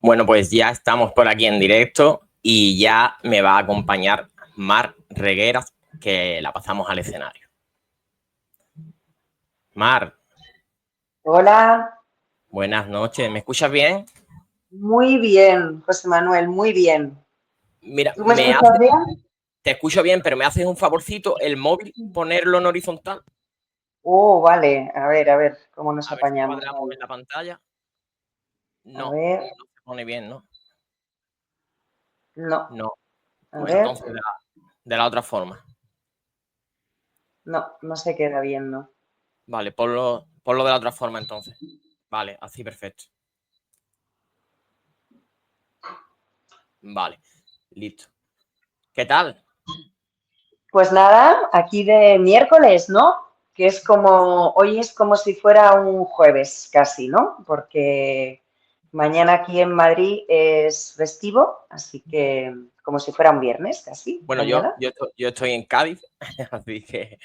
Bueno, pues ya estamos por aquí en directo y ya me va a acompañar Mar Regueras, que la pasamos al escenario. Mar. Hola. Buenas noches, ¿me escuchas bien? Muy bien, José Manuel, muy bien. Mira, ¿Tú me escuchas bien? te escucho bien, pero me haces un favorcito, el móvil, ponerlo en horizontal. Oh, vale. A ver, ¿cómo nos A ver si apañamos cuadramos ahí? en la pantalla. A No, ver, no se pone bien, ¿no? no. No, A pues ver, entonces de la otra forma. no se queda bien, ¿no? Vale, ponlo de la otra forma entonces. Vale, así perfecto. Vale, listo. ¿Qué tal? Pues nada, aquí de miércoles, ¿no? Que es como, hoy es como si fuera un jueves casi, ¿no? Porque mañana aquí en Madrid es festivo, así que como si fuera un viernes casi, Bueno, mañana. yo estoy en Cádiz, así que...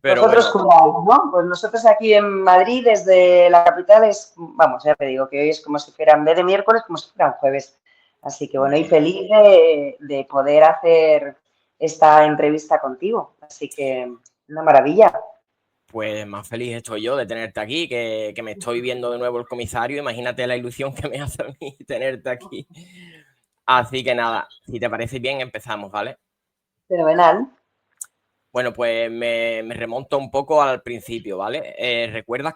Pero Vosotros bueno, jugáis, ¿no? Pues nosotros aquí en Madrid, desde la capital, es, vamos, ya te digo, que hoy es como si fuera, en vez de miércoles, como si fuera un jueves. Así que bueno, y bien. feliz de poder hacer esta entrevista contigo. Así que una maravilla. Pues más feliz estoy yo de tenerte aquí, que me estoy viendo de nuevo el comisario. Imagínate la ilusión que me hace a mí tenerte aquí. Así que nada, si te parece bien, empezamos, ¿vale? Fenomenal. Bueno, pues me remonto un poco al principio, ¿vale? ¿Recuerdas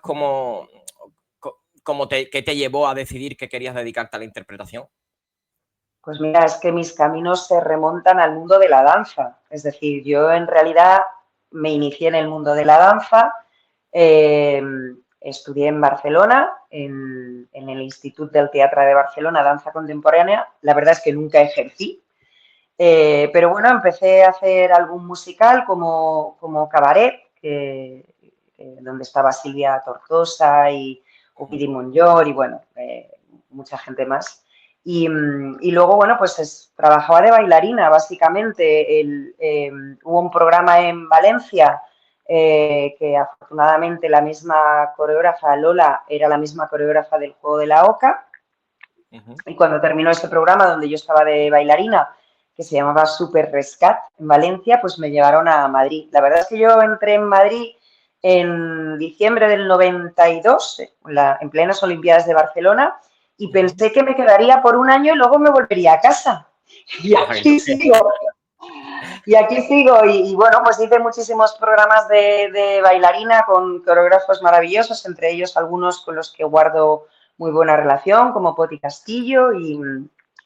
qué te llevó a decidir que querías dedicarte a la interpretación? Pues mira, es que mis caminos se remontan al mundo de la danza. Es decir, yo en realidad me inicié en el mundo de la danza. eh, Estudié en Barcelona, en el Institut del Teatre de Barcelona, danza contemporánea. La verdad es que nunca ejercí, pero bueno, empecé a hacer algún musical como Cabaret, donde estaba Silvia Tortosa y Ovidi Montllor y bueno, mucha gente más. Y luego, bueno, pues trabajaba de bailarina, básicamente. Hubo un programa en Valencia que afortunadamente la misma coreógrafa, Lola, era la misma coreógrafa del Juego de la Oca. Y cuando terminó ese programa donde yo estaba de bailarina, que se llamaba Super Rescat en Valencia, pues me llevaron a Madrid. La verdad es que yo entré en Madrid en diciembre del 92, en plenas Olimpiadas de Barcelona, y pensé que me quedaría por un año y luego me volvería a casa. Y aquí sigo. Y aquí sigo. Y bueno, pues hice muchísimos programas de bailarina con coreógrafos maravillosos, entre ellos algunos con los que guardo muy buena relación, como Poti Castillo.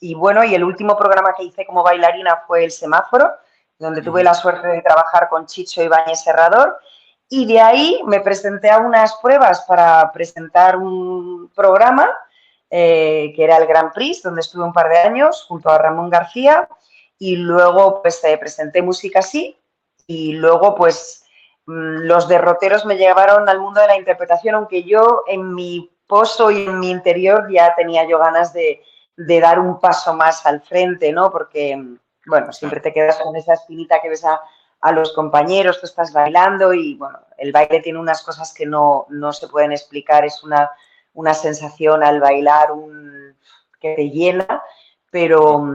Y bueno, y el último programa que hice como bailarina fue El Semáforo, donde tuve la suerte de trabajar con Chicho Ibáñez Serrador. Y de ahí me presenté a unas pruebas para presentar un programa que era el Grand Prix, donde estuve un par de años junto a Ramón García. Y luego pues presenté Música Así y luego pues los derroteros me llevaron al mundo de la interpretación, aunque yo en mi pozo y en mi interior ya tenía yo ganas de dar un paso más al frente, ¿no? Porque, bueno, siempre te quedas con esa espinita que ves a los compañeros, tú estás bailando y, bueno, el baile tiene unas cosas que no se pueden explicar, es una sensación al bailar que te llena, pero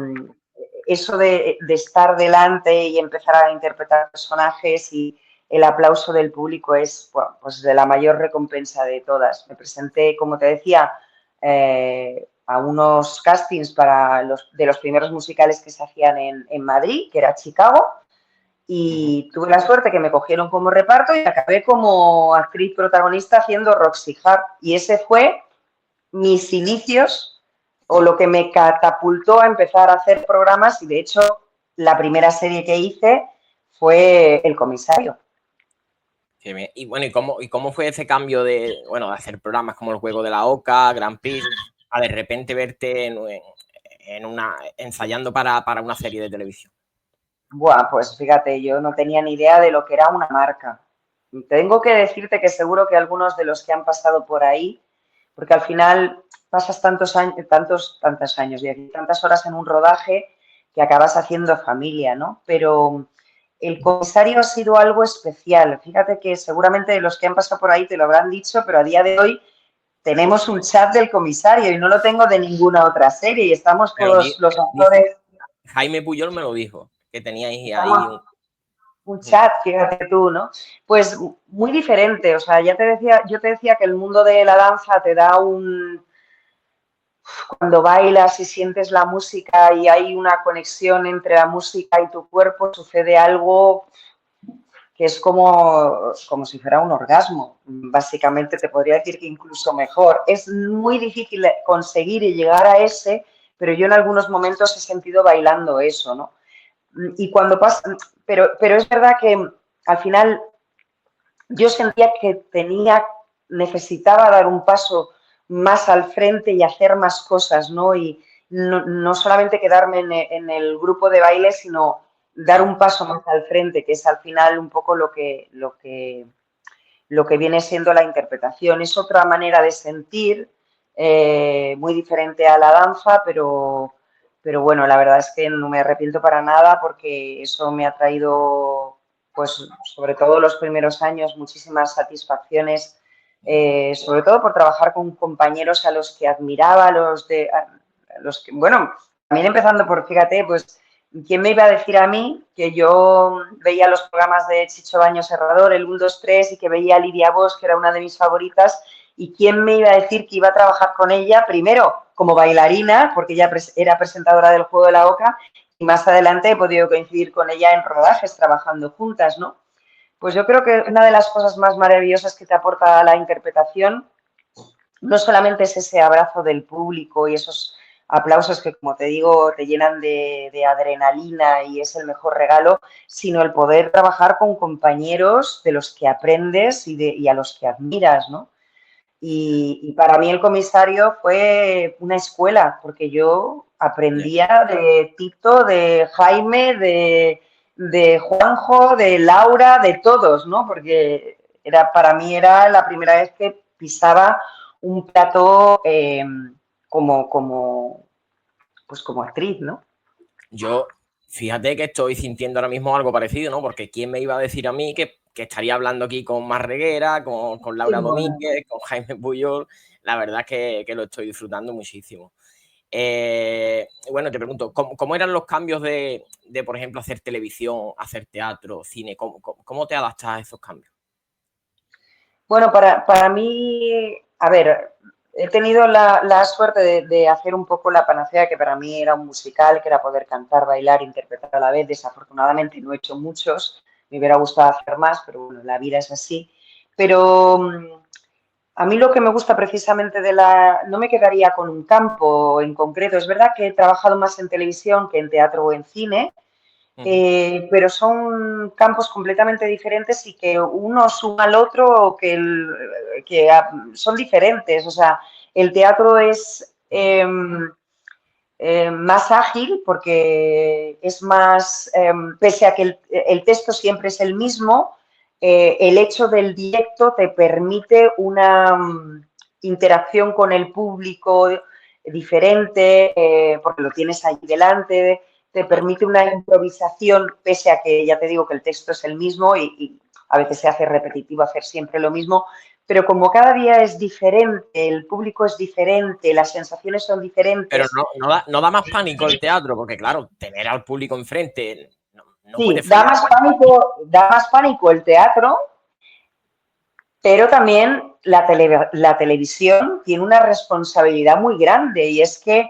eso de estar delante y empezar a interpretar personajes y el aplauso del público es, bueno, pues de la mayor recompensa de todas. Me presenté, como te decía, a unos castings de los primeros musicales que se hacían en Madrid, que era Chicago, y tuve la suerte que me cogieron como reparto y acabé como actriz protagonista haciendo Roxy Hart. Y ese fue mis inicios o lo que me catapultó a empezar a hacer programas y de hecho la primera serie que hice fue El Comisario. Y bueno, ¿y cómo fue ese cambio de hacer programas como el Juego de la Oca, Grand Prix, a de repente verte ensayando para una serie de televisión? Buah, pues fíjate, yo no tenía ni idea de lo que era una marca. Tengo que decirte que seguro que algunos de los que han pasado por ahí, porque al final pasas tantos años y aquí tantas horas en un rodaje que acabas haciendo familia, ¿no? Pero El Comisario ha sido algo especial. Fíjate que seguramente los que han pasado por ahí te lo habrán dicho, pero a día de hoy tenemos un chat del comisario y no lo tengo de ninguna otra serie y estamos todos los actores. Jaime Puyol me lo dijo, que teníais ahí un chat, fíjate tú, ¿no? Pues muy diferente, o sea, yo te decía que el mundo de la danza te da cuando bailas y sientes la música y hay una conexión entre la música y tu cuerpo, sucede algo que es como si fuera un orgasmo. Básicamente te podría decir que incluso mejor. Es muy difícil conseguir y llegar a ese, pero yo en algunos momentos he sentido bailando eso, ¿no? Y cuando pasa, pero es verdad que al final yo sentía que necesitaba dar un paso más al frente y hacer más cosas, ¿no? Y no solamente quedarme en el grupo de baile, sino dar un paso más al frente, que es al final un poco lo que viene siendo la interpretación. Es otra manera de sentir, muy diferente a la danza, pero bueno, la verdad es que no me arrepiento para nada porque eso me ha traído, pues sobre todo los primeros años, muchísimas satisfacciones, sobre todo por trabajar con compañeros a los que admiraba, bueno, también empezando por, fíjate, pues, ¿quién me iba a decir a mí que yo veía los programas de Chicho Baños Herrador, el 1, 2, 3, y que veía a Lidia Bosch, que era una de mis favoritas, y quién me iba a decir que iba a trabajar con ella, primero como bailarina, porque ella era presentadora del Juego de la Oca, y más adelante he podido coincidir con ella en rodajes, trabajando juntas, ¿no? Pues yo creo que una de las cosas más maravillosas que te aporta la interpretación no solamente es ese abrazo del público y esos aplausos que, como te digo, te llenan de adrenalina y es el mejor regalo, sino el poder trabajar con compañeros de los que aprendes y a los que admiras, ¿no? Y para mí el comisario fue una escuela, porque yo aprendía de Tito, de Jaime, de Juanjo, de Laura, de todos, ¿no? Porque para mí era la primera vez que pisaba un plató pues como actriz, ¿no? Yo, fíjate que estoy sintiendo ahora mismo algo parecido, ¿no? Porque ¿quién me iba a decir a mí que estaría hablando aquí con Mar Reguera, con Laura Domínguez, con Jaime Puyol? La verdad es que lo estoy disfrutando muchísimo. Bueno, te pregunto, ¿cómo eran los cambios de, por ejemplo, hacer televisión, hacer teatro, cine? ¿Cómo te adaptas a esos cambios? Bueno, para mí, a ver, he tenido la suerte de hacer un poco la panacea, que para mí era un musical, que era poder cantar, bailar, interpretar a la vez. Desafortunadamente no he hecho muchos, me hubiera gustado hacer más, pero bueno, la vida es así. Pero a mí lo que me gusta precisamente no me quedaría con un campo en concreto. Es verdad que he trabajado más en televisión que en teatro o en cine, pero son campos completamente diferentes y que uno suma al otro, que son diferentes. O sea, el teatro es más ágil porque es más, pese a que el texto siempre es el mismo, el hecho del directo te permite una interacción con el público diferente, porque lo tienes ahí delante, te permite una improvisación, pese a que ya te digo que el texto es el mismo y a veces se hace repetitivo hacer siempre lo mismo, pero como cada día es diferente, el público es diferente, las sensaciones son diferentes. Pero no da más pánico el teatro, porque claro, tener al público enfrente no Sí, puede da fallar. más pánico el teatro, pero también la televisión tiene una responsabilidad muy grande y es que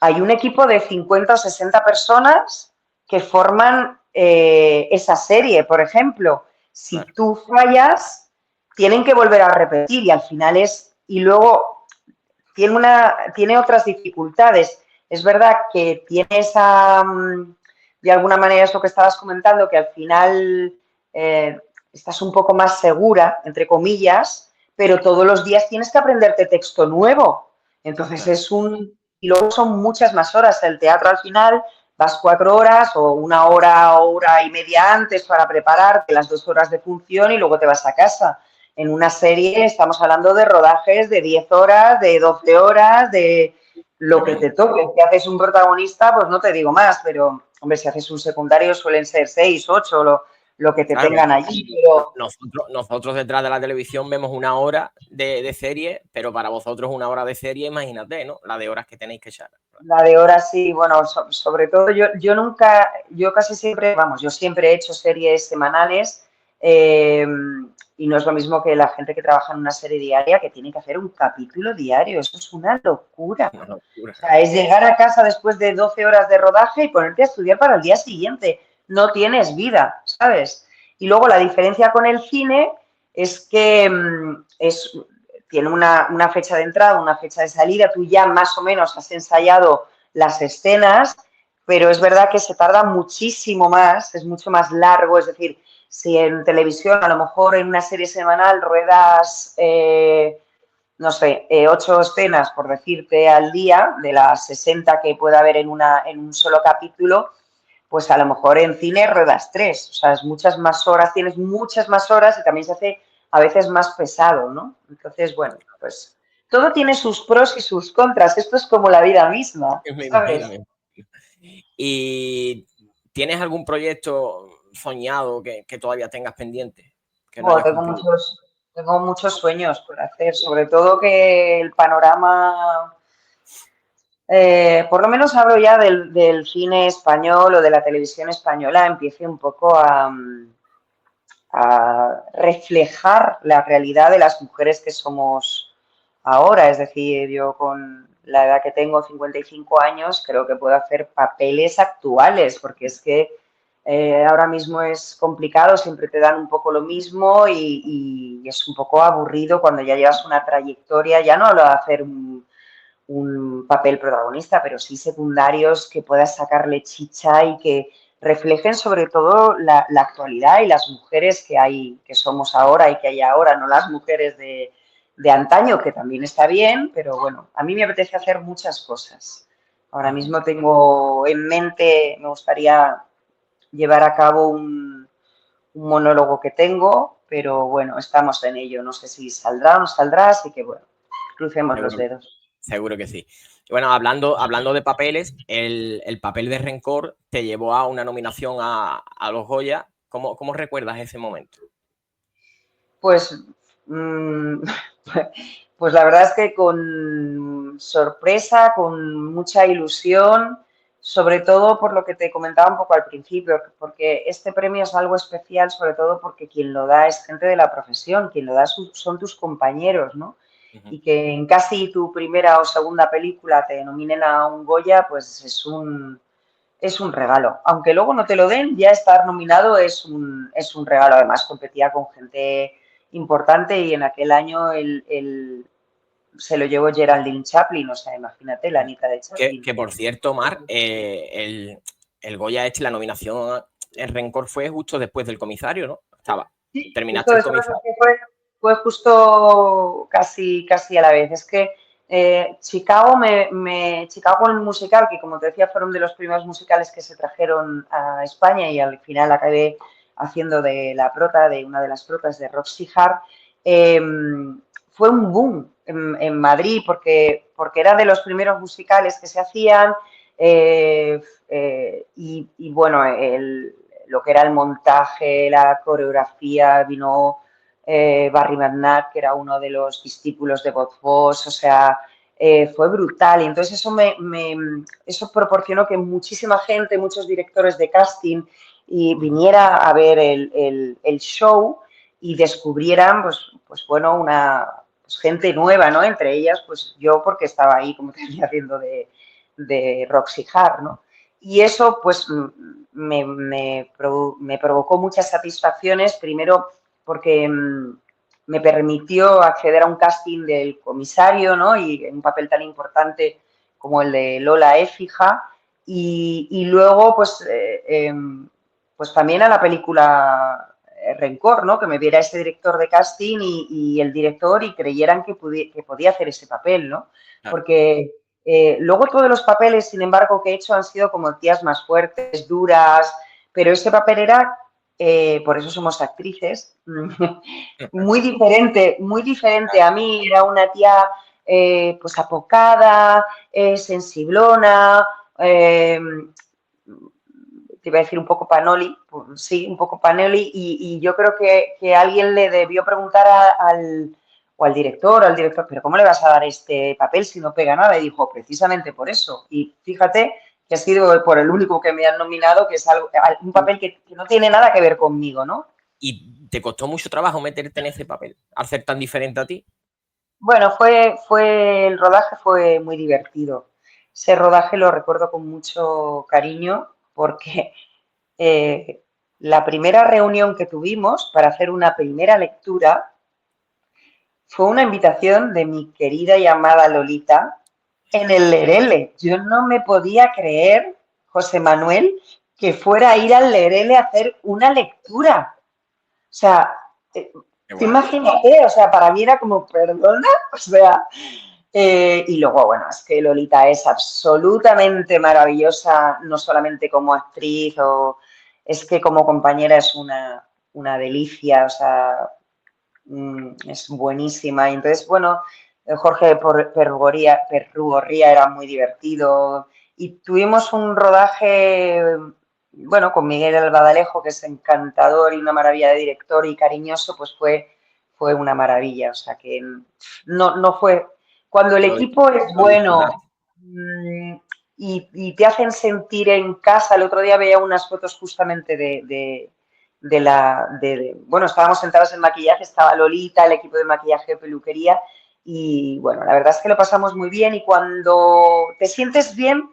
hay un equipo de 50 o 60 personas que forman esa serie, por ejemplo. Si tú fallas, tienen que volver a repetir y al final y luego tiene otras dificultades. Es verdad que tiene de alguna manera es lo que estabas comentando, que al final estás un poco más segura, entre comillas, pero todos los días tienes que aprenderte texto nuevo. Entonces y luego son muchas más horas. El teatro al final vas 4 horas o 1 hora, hora y media antes para prepararte las 2 horas de función y luego te vas a casa. En una serie estamos hablando de rodajes de 10 horas, de 12 horas, de lo que te toque. Si haces un protagonista, pues no te digo más, pero, hombre, si haces un secundario suelen ser 6, 8, lo que te Claro, tengan allí, pero nosotros detrás de la televisión vemos una hora de serie, pero para vosotros una hora de serie, imagínate, ¿no? La de horas que tenéis que echar. la de horas sí, bueno, sobre todo yo nunca, yo casi siempre, vamos, yo siempre he hecho series semanales eh, y no es lo mismo que la gente que trabaja en una serie diaria que tiene que hacer un capítulo diario, eso es una locura. Una locura. O sea, es llegar a casa después de 12 horas de rodaje y ponerte a estudiar para el día siguiente. No tienes vida, ¿sabes? Y luego la diferencia con el cine es que tiene una fecha de entrada, una fecha de salida. Tú ya más o menos has ensayado las escenas, pero es verdad que se tarda muchísimo más, es mucho más largo. Es decir, si en televisión, a lo mejor en una serie semanal ruedas no sé, 8 escenas, por decirte, al día, de las 60 que pueda haber en un solo capítulo, pues a lo mejor en cine ruedas 3. O sea, es muchas más horas, tienes muchas más horas y también se hace a veces más pesado, ¿no? Entonces, bueno, pues todo tiene sus pros y sus contras. Esto es como la vida misma, Me imagino. ¿sabes? ¿Y tienes algún proyecto soñado que todavía tengas pendiente? Que no Bueno, hayas cumplido. tengo muchos sueños por hacer, sobre todo que el panorama por lo menos hablo ya del cine español o de la televisión española, empiece un poco a reflejar la realidad de las mujeres que somos ahora. Es decir, yo con la edad que tengo, 55 años, creo que puedo hacer papeles actuales, porque es que ahora mismo es complicado, siempre te dan un poco lo mismo y es un poco aburrido cuando ya llevas una trayectoria, ya no hablo de hacer un papel protagonista, pero sí secundarios que puedas sacarle chicha y que reflejen sobre todo la actualidad y las mujeres que hay, que somos ahora y que hay ahora, no las mujeres de antaño, que también está bien, pero bueno, a mí me apetece hacer muchas cosas. Ahora mismo tengo en mente, me gustaría llevar a cabo un monólogo que tengo, pero bueno, estamos en ello. No sé si saldrá o no saldrá, así que bueno, crucemos los Seguro, dedos. seguro que sí. Y bueno, hablando de papeles, el papel de Rencor te llevó a una nominación a los Goya. ¿Cómo recuerdas ese momento? Pues, mm, pues la verdad es que con sorpresa, con mucha ilusión, sobre todo por lo que te comentaba un poco al principio, porque este premio es algo especial, sobre todo porque quien lo da es gente de la profesión, quien lo da son tus compañeros, ¿no? Y que en casi tu primera o segunda película te nominen a un Goya, pues es un regalo. Aunque luego no te lo den, ya estar nominado es un regalo. Además, competía con gente importante y en aquel año se lo llevó Geraldine Chaplin, o sea, imagínate, la Anita de Chaplin. Que por cierto, Mar, el Goya la nominación en Rencor fue justo después del comisario, ¿no? Sí, justo Terminaste el después comisario. que fue justo casi a la vez. Es que Chicago, Chicago el musical, que como te decía fueron de los primeros musicales que se trajeron a España y al final acabé haciendo de la prota, de una de las protas de Roxy Hart, fue un boom en Madrid porque era de los primeros musicales que se hacían y bueno, lo que era el montaje, la coreografía, vino Barry McNabb, que era uno de los discípulos de Bob Fosse, o sea, fue brutal. Y entonces eso proporcionó que muchísima gente, muchos directores de casting, y viniera a ver el show y descubrieran, pues bueno, pues gente nueva, ¿no? Entre ellas, pues yo, porque estaba ahí, como te decía, haciendo de Roxy Hart, ¿no? Y eso, pues, me provocó muchas satisfacciones, primero porque me permitió acceder a un casting del comisario, ¿no? Y en un papel tan importante como el de Lola Écija, y luego, pues también a la película Rencor, ¿no? Que me viera ese director de casting y el director y creyeran que podía hacer ese papel, ¿no? Claro. Porque luego todos los papeles, sin embargo, que he hecho han sido como tías más fuertes, duras, pero ese papel era, por eso somos actrices, muy diferente a mí. Era una tía pues apocada, sensiblona, te iba a decir un poco Panoli, pues, sí, un poco Panoli, y yo creo que alguien le debió preguntar o al director, pero ¿cómo le vas a dar este papel si no pega nada? Y dijo, precisamente por eso. Y fíjate que ha sido por el único que me han nominado, que es un papel que no tiene nada que ver conmigo, ¿no? ¿Y te costó mucho trabajo meterte en ese papel, al ser tan diferente a ti? Bueno, el rodaje fue muy divertido. Ese rodaje lo recuerdo con mucho cariño porque eh, la primera reunión que tuvimos para hacer una primera lectura fue una invitación de mi querida y amada Lolita en el Lerele. Yo no me podía creer, José Manuel, que fuera a ir al Lerele a hacer una lectura. O sea, Qué te guay. imagínate, o sea, para mí era como, perdona, o sea, y luego, bueno, es que Lolita es absolutamente maravillosa, no solamente como actriz, es que como compañera es una delicia, o sea, es buenísima. Y entonces, bueno, Jorge Perrugorría era muy divertido y tuvimos un rodaje, bueno, con Miguel Albadalejo, que es encantador y una maravilla de director y cariñoso, pues fue una maravilla. O sea que no fue... Cuando el Lo, equipo es lo bueno disfrutaste. y te hacen sentir en casa, el otro día veía unas fotos justamente bueno, estábamos sentados en maquillaje, estaba Lolita, el equipo de maquillaje, peluquería, y bueno, la verdad es que lo pasamos muy bien y cuando te sientes bien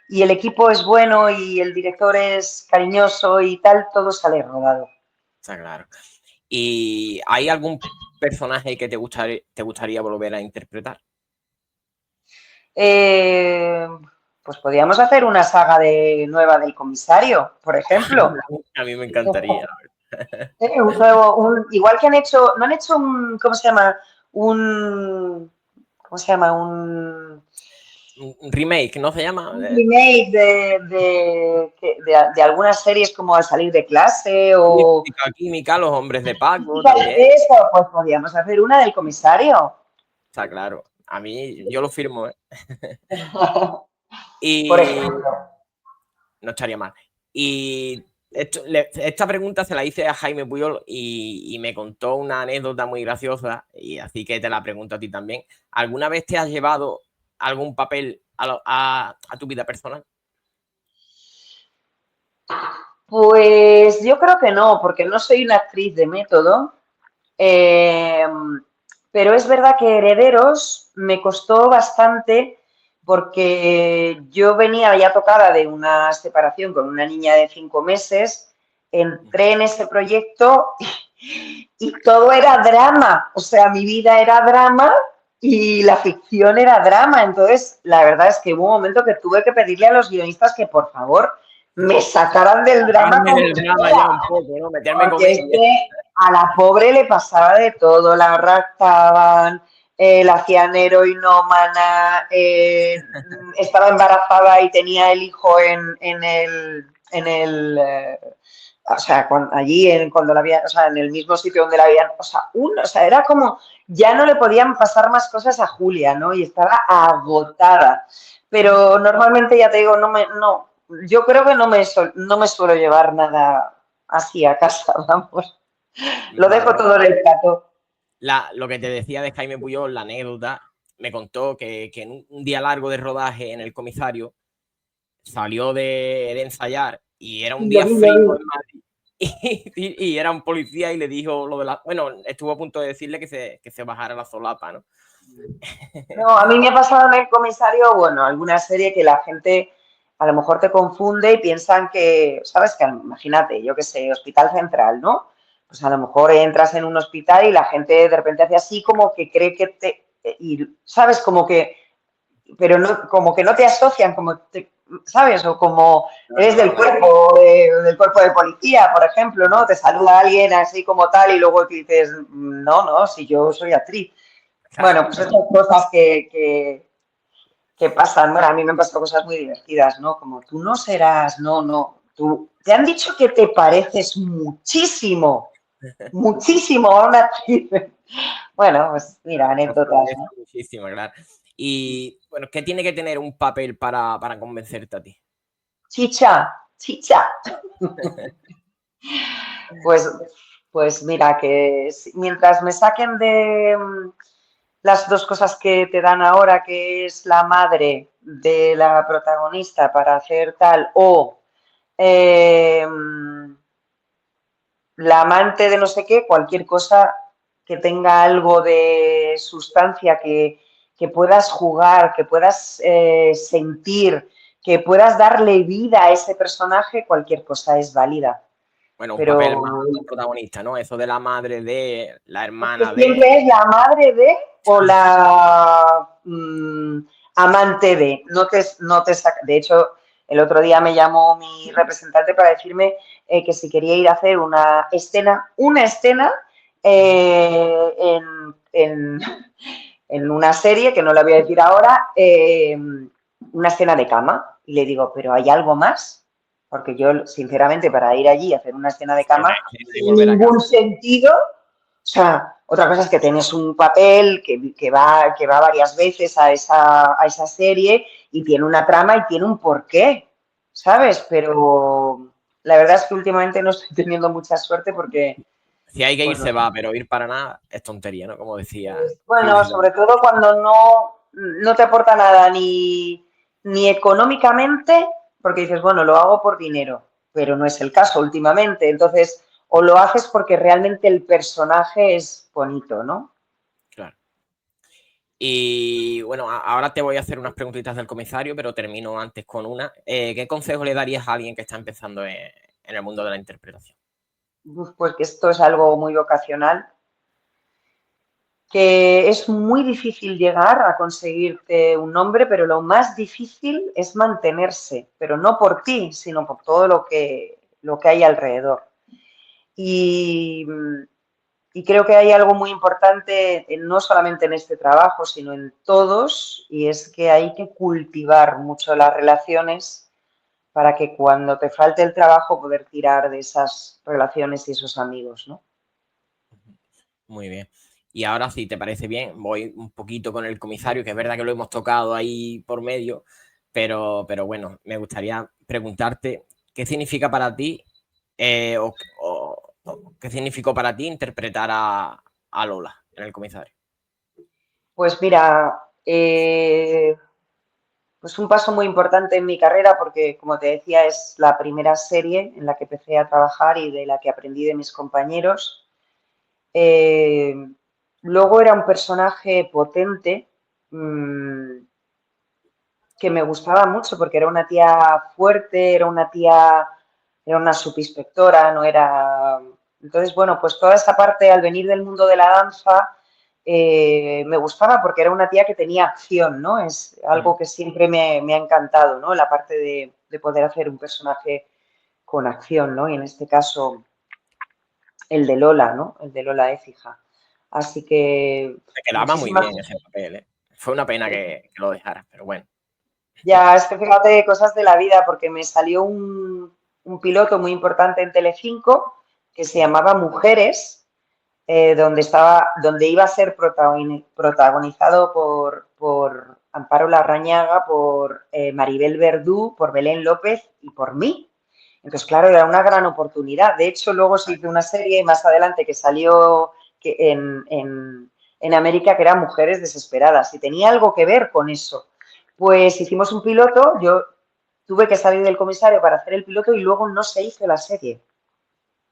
y el equipo es bueno y el director es cariñoso y tal, todo sale rodado. Está claro. ¿Y hay algún personaje que te gustaría volver a interpretar? Eh, pues podríamos hacer una saga nueva del comisario, por ejemplo. A mí me encantaría. Un juego, igual que han hecho, no han hecho un, ¿cómo se llama? Un, ¿cómo se llama? Un remake, ¿no se llama? Un remake de algunas series como Al salir de clase o Física, química, los hombres de Paco también. eso, pues podríamos hacer una del comisario. Está claro. A mí, yo lo firmo, ¿eh? Por Y ejemplo. no estaría mal. Y esta pregunta se la hice a Jaime Puyol y me contó una anécdota muy graciosa, y así que te la pregunto a ti también. ¿Alguna vez te has llevado algún papel a tu vida personal? Pues yo creo que no, porque no soy una actriz de método. Eh, pero es verdad que Herederos me costó bastante porque yo venía ya tocada de una separación con una niña de 5 meses, entré en ese proyecto y todo era drama, o sea, mi vida era drama y la ficción era drama, entonces la verdad es que hubo un momento que tuve que pedirle a los guionistas que por favor me sacaran del drama Sacarme como del drama ya fuera, un poco, ¿no? Meterme porque es comedia. que a la pobre le pasaba de todo, la raptaban, la hacían heroinómana, estaba embarazada y tenía el hijo o sea, cuando la había, o sea, en el mismo sitio donde la habían, o sea, era como, ya no le podían pasar más cosas a Julia, ¿no? Y estaba agotada. Pero normalmente, ya te digo, no, yo creo que no me suelo llevar nada así a casa, vamos. Lo dejo Vale. todo en el plato. Lo que te decía de Jaime Puyol, la anécdota, me contó que en un día largo de rodaje en el comisario salió de ensayar y era un Lo día vi, lo frío vi. en Madrid y era un policía y le dijo lo de la... Bueno, estuvo a punto de decirle que se bajara la solapa, ¿no? No, a mí me ha pasado en el comisario, bueno, alguna serie que la gente a lo mejor te confunde y piensan que, ¿sabes? Que imagínate, yo qué sé, Hospital Central, ¿no? Pues a lo mejor entras en un hospital y la gente de repente hace así como que cree que y, ¿sabes? Como que, pero no, como que no te asocian, ¿sabes? O como Claro, eres claro. del cuerpo de policía, por ejemplo, ¿no? Te saluda alguien así como tal y luego te dices, no, si yo soy actriz. Bueno, pues estas cosas que pasan. Bueno, a mí me han pasado cosas muy divertidas, ¿no? Como tú no serás, no. Te han dicho que te pareces muchísimo a una actriz. Bueno, pues mira, Se anécdotas, aprecia ¿no? muchísimo, claro. Y bueno, ¿qué tiene que tener un papel para convencerte a ti? Chicha, chicha. Pues, pues mira, que mientras me saquen de las dos cosas que te dan ahora, que es la madre de la protagonista para hacer tal, o eh, la amante de no sé qué, cualquier cosa que tenga algo de sustancia, que puedas jugar, que puedas sentir, que puedas darle vida a ese personaje, cualquier cosa es válida. Bueno, un papel Pero más protagonista, ¿no? Eso de la madre de, la es que hermana de... siempre es la madre de o la amante de. No te saca. De hecho, el otro día me llamó mi representante para decirme que si quería ir a hacer una escena en una serie, que no la voy a decir ahora, una escena de cama. Y le digo, ¿pero hay algo más? Porque yo, sinceramente, para ir allí a hacer una escena de cama, Y sin volver a ningún casa. sentido, o sea, otra cosa es que tienes un papel que va varias veces a esa serie y tiene una trama y tiene un porqué, ¿sabes? Pero la verdad es que últimamente no estoy teniendo mucha suerte porque, Si hay que ir, pues no se sé. va, pero ir para nada es tontería, ¿no? Como decía Bueno, Luis. sobre todo cuando no te aporta nada ni económicamente, porque dices, bueno, lo hago por dinero, pero no es el caso últimamente. Entonces, o lo haces porque realmente el personaje es bonito, ¿no? Claro. Y bueno, ahora te voy a hacer unas preguntitas del comisario, pero termino antes con una. ¿Qué consejo le darías a alguien que está empezando en el mundo de la interpretación? Pues que esto es algo muy vocacional, que es muy difícil llegar a conseguirte un nombre, pero lo más difícil es mantenerse, pero no por ti, sino por todo lo que hay alrededor. Y, y creo que hay algo muy importante, no solamente en este trabajo, sino en todos, y es que hay que cultivar mucho las relaciones para que cuando te falte el trabajo poder tirar de esas relaciones y esos amigos, ¿no? Muy bien. Y ahora, si te parece bien, voy un poquito con el comisario, que es verdad que lo hemos tocado ahí por medio, pero bueno, me gustaría preguntarte qué significa para ti o qué significó para ti interpretar a Lola en el comisario. Pues mira, pues un paso muy importante en mi carrera porque, como te decía, es la primera serie en la que empecé a trabajar y de la que aprendí de mis compañeros. Eh, Luego era un personaje potente, que me gustaba mucho porque era una tía fuerte, era una subinspectora, no era... Entonces, bueno, pues toda esa parte al venir del mundo de la danza me gustaba porque era una tía que tenía acción, ¿no? Es algo que siempre me ha encantado, ¿no? La parte de poder hacer un personaje con acción, ¿no? Y en este caso el de Lola, ¿no? El de Lola Écija. Así que Te quedaba muy muchísimas... bien ese papel, ¿eh? Fue una pena que lo dejaras, pero bueno. Ya, es que fíjate cosas de la vida, porque me salió un piloto muy importante en Telecinco que se llamaba Mujeres, donde iba a ser protagonizado por Amparo Larrañaga, por Maribel Verdú, por Belén López y por mí. Entonces, claro, era una gran oportunidad. De hecho, luego se hizo una serie más adelante que salió en América, que era Mujeres Desesperadas, y tenía algo que ver con eso. Pues hicimos un piloto, yo tuve que salir del comisario para hacer el piloto y luego no se hizo la serie.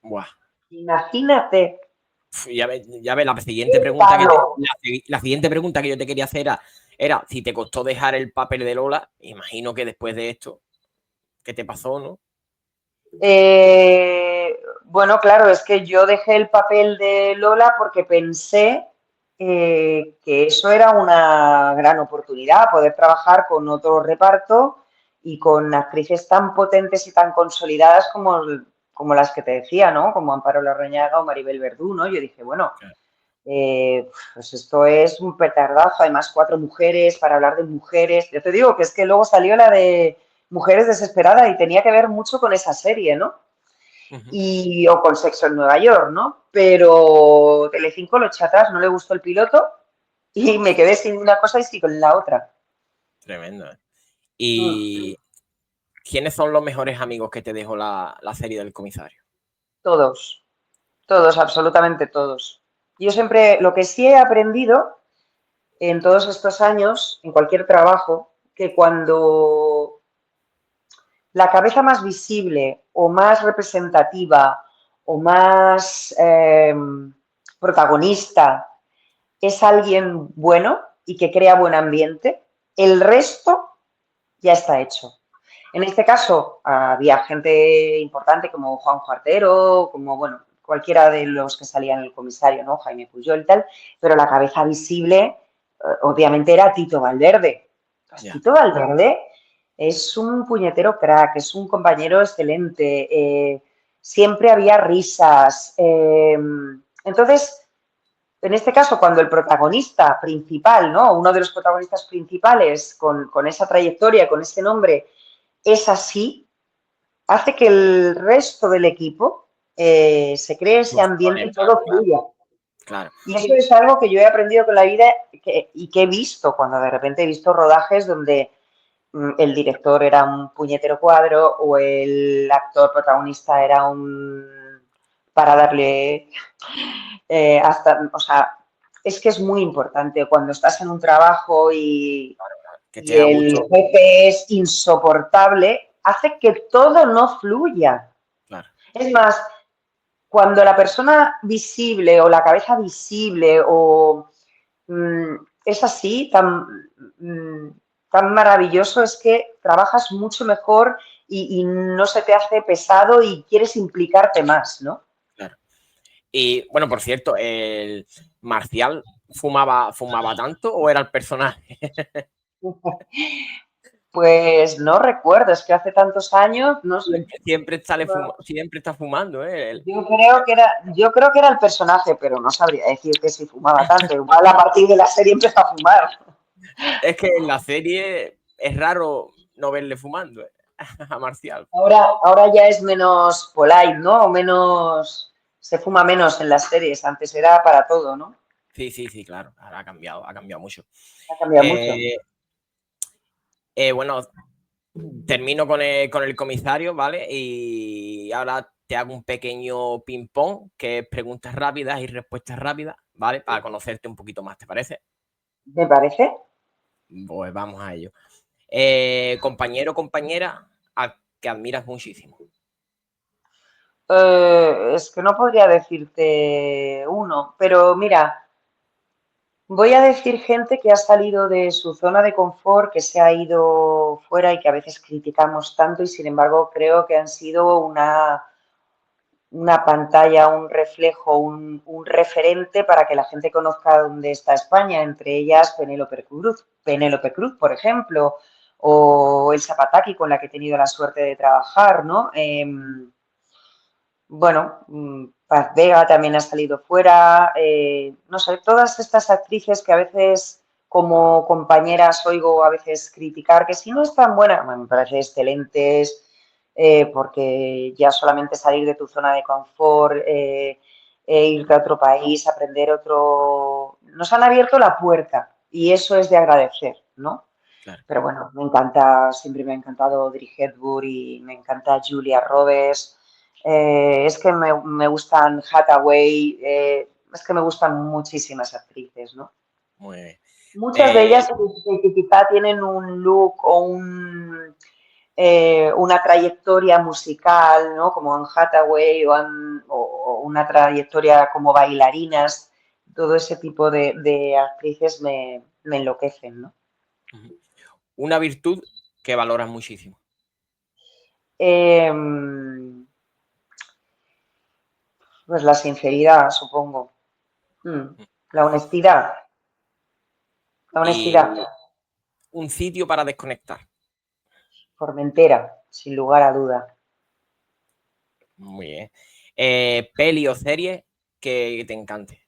Buah. Imagínate, Ya ves, la siguiente qué pregunta palo. la siguiente pregunta que yo te quería hacer era si te costó dejar el papel de Lola. Imagino que después de esto, ¿qué te pasó, no? Bueno, claro, es que yo dejé el papel de Lola porque pensé que eso era una gran oportunidad, poder trabajar con otro reparto y con actrices tan potentes y tan consolidadas como las que te decía, ¿no? Como Amparo Larrañaga o Maribel Verdú, ¿no? Yo dije, bueno, pues esto es un petardazo, además 4 mujeres para hablar de mujeres. Yo te digo que es que luego salió la de Mujeres Desesperadas y tenía que ver mucho con esa serie, ¿no? Ujú. O con Sexo en Nueva York, ¿no? Pero Telecinco lo eché atrás, no le gustó el piloto y me quedé sin una cosa y sí con la otra. Tremendo, ¿eh? Mm. Y ¿Quiénes son los mejores amigos que te dejó la serie del comisario? Todos, todos, absolutamente todos. Yo siempre, lo que sí he aprendido en todos estos años, en cualquier trabajo, que cuando la cabeza más visible o más representativa o más protagonista es alguien bueno y que crea buen ambiente, el resto ya está hecho. En este caso había gente importante como Juan Cuartero, como bueno, cualquiera de los que salían en el comisario, ¿no? Jaime Puyol y tal, pero la cabeza visible obviamente era Tito Valverde. Pues Ya. Tito Valverde es un puñetero crack, es un compañero excelente, siempre había risas. Entonces, en este caso, cuando el protagonista principal, ¿no? Uno de los protagonistas principales con esa trayectoria, con ese nombre, es así, hace que el resto del equipo se cree ese ambiente y todo fluya. Claro. Y eso es algo que yo he aprendido con la vida y que he visto cuando de repente he visto rodajes donde el director era un puñetero cuadro o el actor protagonista era un... para darle hasta, o sea, es que es muy importante cuando estás en un trabajo Que y estés a el gusto. jefe es insoportable, hace que todo no fluya. Claro. Es más, cuando la persona visible o la cabeza visible o es así, tan maravilloso, es que trabajas mucho mejor y no se te hace pesado y quieres implicarte más, ¿no? Claro. Y bueno, por cierto, ¿el Marcial fumaba tanto o era el personaje? Pues no recuerdo, es que hace tantos años, no sé. Siempre está fumando, ¿eh? Yo creo que era el personaje, pero no sabría decirte si fumaba tanto. Igual a partir de la serie empezó a fumar. Es que en la serie es raro no verle fumando, ¿eh? A Marcial. Ahora ya es menos polite, ¿no? O menos, se fuma menos en las series. Antes era para todo, ¿no? Sí, claro. Ahora ha cambiado mucho. Ha cambiado mucho. Eh, bueno, termino con el comisario, ¿vale? Y ahora te hago un pequeño ping-pong, que es preguntas rápidas y respuestas rápidas, ¿vale? Para conocerte un poquito más, ¿te parece? ¿Me parece? Pues vamos a ello. Compañero o compañera que admiras muchísimo. Es que no podría decirte uno, pero mira, voy a decir gente que ha salido de su zona de confort, que se ha ido fuera y que a veces criticamos tanto y sin embargo creo que han sido una pantalla, un reflejo, un referente para que la gente conozca dónde está España, entre ellas Penélope Cruz, por ejemplo, o Elsa Pataki, con la que he tenido la suerte de trabajar, ¿no? Bueno, Paz Vega también ha salido fuera, no sé, todas estas actrices que a veces como compañeras oigo a veces criticar que si no están buenas, bueno, me parece excelentes, porque ya solamente salir de tu zona de confort, irte a otro país, aprender otro, nos han abierto la puerta y eso es de agradecer, ¿no? Claro. Pero bueno, me encanta, siempre me ha encantado Audrey Hepburn y me encanta Julia Roberts. Es que me gustan Hathaway, es que me gustan muchísimas actrices, ¿no? Muy bien. Muchas de ellas que quizá tienen un look o una trayectoria musical, ¿no? Como Anne Hathaway o una trayectoria como bailarinas, todo ese tipo de actrices me enloquecen, ¿no? Una virtud que valoras muchísimo. Eh, pues la sinceridad, supongo. La honestidad. La Y honestidad. un sitio para desconectar. Formentera, sin lugar a duda. Muy bien. Peli o serie que te encante.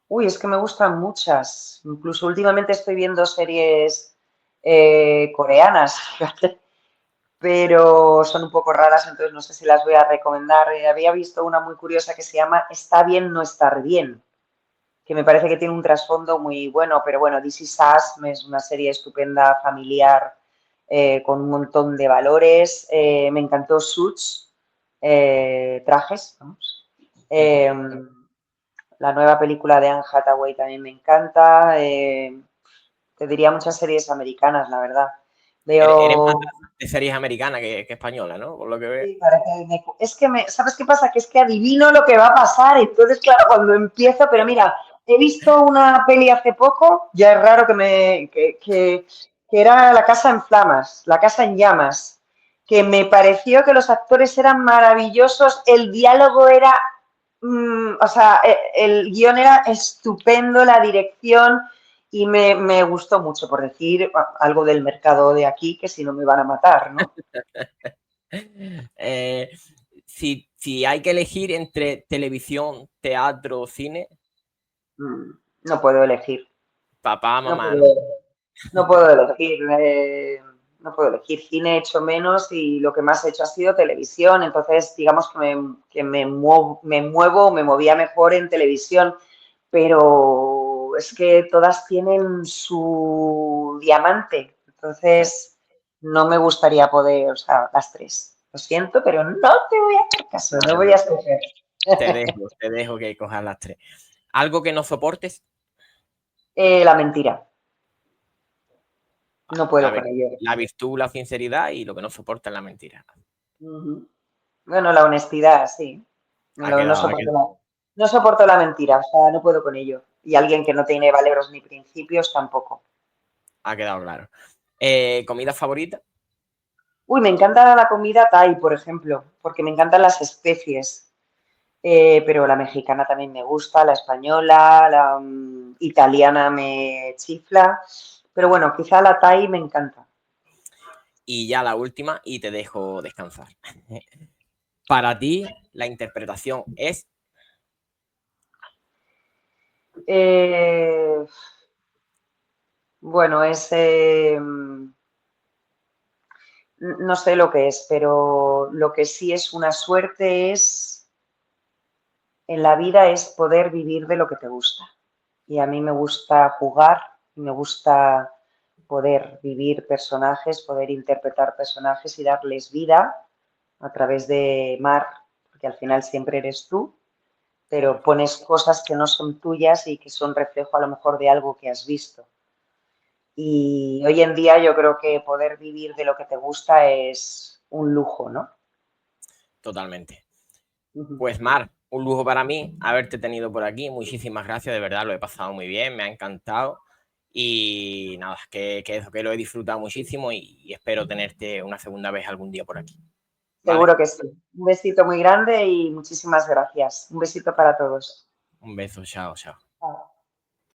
Uy, es que me gustan muchas. Incluso últimamente estoy viendo series coreanas, fíjate, pero son un poco raras, entonces no sé si las voy a recomendar. Había visto una muy curiosa que se llama Está bien no estar bien, que me parece que tiene un trasfondo muy bueno, pero bueno, This Is Us es una serie estupenda, familiar, con un montón de valores. Me encantó Suits, trajes, vamos. La nueva película de Anne Hathaway también me encanta. Te diría muchas series americanas, la verdad. Eres más Veo... de series americanas que española, ¿no? Por lo que veo. Sí, es que ¿sabes qué pasa? Que es que adivino lo que va a pasar. Entonces, claro, cuando empiezo, pero mira, he visto una peli hace poco, ya es raro que era La casa en flamas, La casa en llamas, que me pareció que los actores eran maravillosos, el diálogo era, o sea, el guión era estupendo, la dirección, y me gustó mucho, por decir algo del mercado de aquí, que si no me van a matar, ¿no? Eh, si hay que elegir entre televisión, teatro o cine, No puedo elegir. papá, No mamá, puedo, ¿no? no puedo elegir. No puedo elegir. Cine he hecho menos y lo que más he hecho ha sido televisión. Entonces, digamos que me movía mejor en televisión. Pero es que todas tienen su diamante. Entonces, no me gustaría poder, o sea, las tres. Lo siento, pero no te voy a hacer caso, No no te voy a preocupes. escoger. Te dejo que cojas las tres. ¿Algo que no soportes? La mentira. No La, puedo con ello. la virtud, la sinceridad y lo que no soporta es la mentira. Ujú. Bueno, la honestidad, sí. Ha No quedado, ha soporto quedado, no soporto la mentira, o sea, no puedo con ello. Y alguien que no tiene valores ni principios tampoco. ha quedado claro. ¿Comida favorita? Uy, me encanta la comida Thai, por ejemplo, porque me encantan las especies. Pero la mexicana también me gusta, la española, la italiana me chifla. Pero bueno, quizá la Thai me encanta. Y ya la última, y te dejo descansar. Para ti, la interpretación es Eh, bueno, no sé lo que es, pero lo que sí es una suerte es en la vida es poder vivir de lo que te gusta. Y a mí me gusta jugar, me gusta poder vivir personajes, poder interpretar personajes y darles vida a través de Mar, porque al final siempre eres tú, pero pones cosas que no son tuyas y que son reflejo a lo mejor de algo que has visto. Y hoy en día yo creo que poder vivir de lo que te gusta es un lujo, ¿no? totalmente. Ujú. Pues Mar, un lujo para mí haberte tenido por aquí. Muchísimas gracias, de verdad, lo he pasado muy bien, me ha encantado. Y nada, que lo he disfrutado muchísimo y espero tenerte una segunda vez algún día por aquí. ¿Vale? Seguro que sí. Un besito muy grande y muchísimas gracias. Un besito para todos. Un beso, chao, chao. Chao.